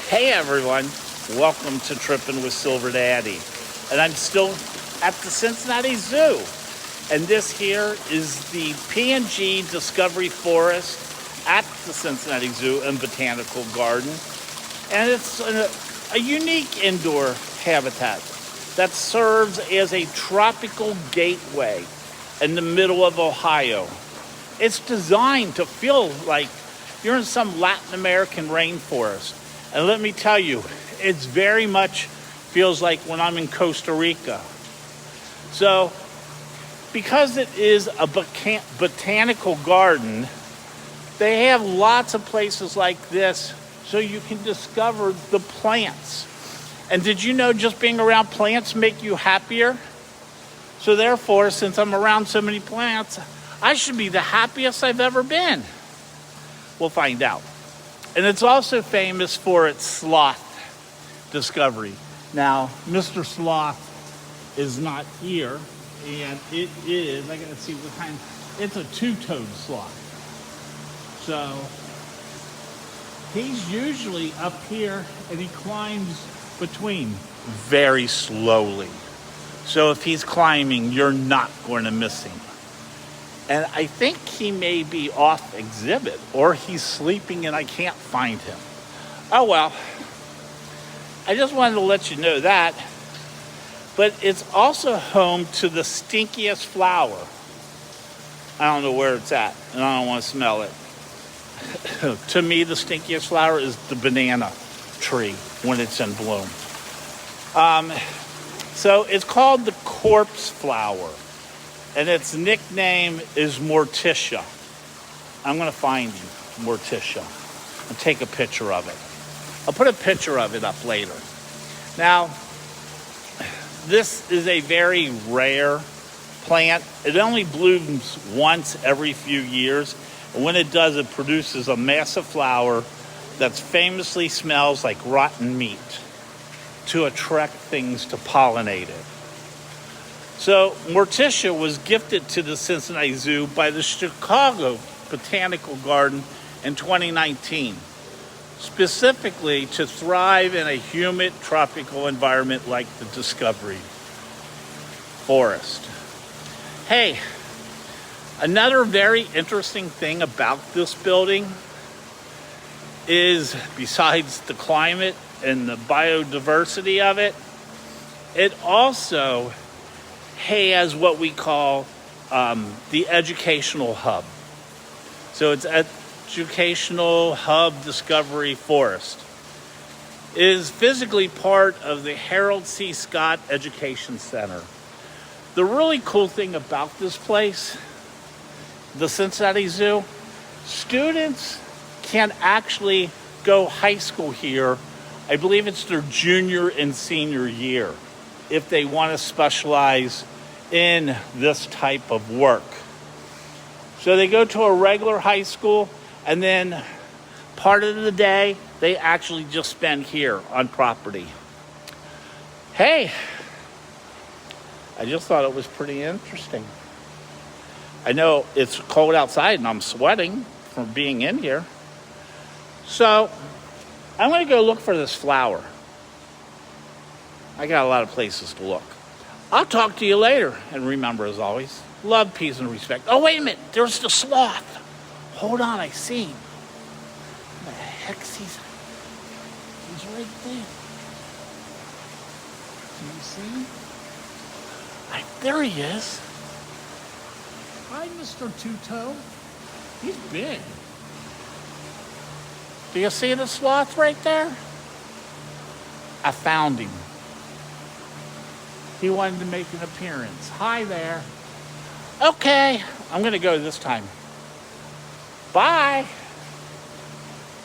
Hey everyone, welcome to Trippin' with Silver Daddy. And I'm still at the Cincinnati Zoo. And this here is the P&G Discovery Forest at the Cincinnati Zoo and Botanical Garden. And it's a unique indoor habitat that serves as a tropical gateway in the middle of Ohio. It's designed to feel like you're in some Latin American rainforest. And let me tell you, it's very much feels like when I'm in Costa Rica. So, because it is a botanical garden, they have lots of places like this so you can discover the plants. And did you know just being around plants make you happier? So therefore, since I'm around so many plants, I should be the happiest I've ever been. We'll find out. And it's also famous for its sloth discovery. Now, Mr. Sloth is not here, and it is, I gotta see what kind, it's a two-toed sloth. So, he's usually up here, and he climbs between very slowly. So if he's climbing, you're not going to miss him. And I think he may be off exhibit, or he's sleeping and I can't find him. Oh well, I just wanted to let you know that. But it's also home to the stinkiest flower. I don't know where it's at, and I don't want to smell it. To me, the stinkiest flower is the banana tree when it's in bloom. So it's called the corpse flower. And its nickname is Morticia. I'm going to find you, Morticia, and take a picture of it. I'll put a picture of it up later. Now, this is a very rare plant. It only blooms once every few years. And when it does, it produces a massive flower that famously smells like rotten meat to attract things to pollinate it. So, Morticia was gifted to the Cincinnati Zoo by the Chicago Botanical Garden in 2019, specifically to thrive in a humid tropical environment like the Discovery Forest. Hey, another very interesting thing about this building is, besides the climate and the biodiversity of it, it also has what we call the educational hub. So it's Educational Hub Discovery Forest. It is physically part of the Harold C. Scott Education Center. The really cool thing about this place, the Cincinnati Zoo, students can actually go high school here. I believe it's their junior and senior year, if they want to specialize in this type of work. So they go to a regular high school, and then part of the day they actually just spend here on property. Hey, I just thought it was pretty interesting. I know it's cold outside and I'm sweating from being in here. So I'm going to go look for this flower. I got a lot of places to look. I'll talk to you later. And remember, as always, love, peace, and respect. Oh, wait a minute. There's the sloth. Hold on. I see him. What the heck's he's right there. Do you see him? There he is. Hi, Mr. Two-Toe. He's big. Do you see the sloth right there? I found him. He wanted to make an appearance. Hi there. Okay, I'm going to go this time. Bye.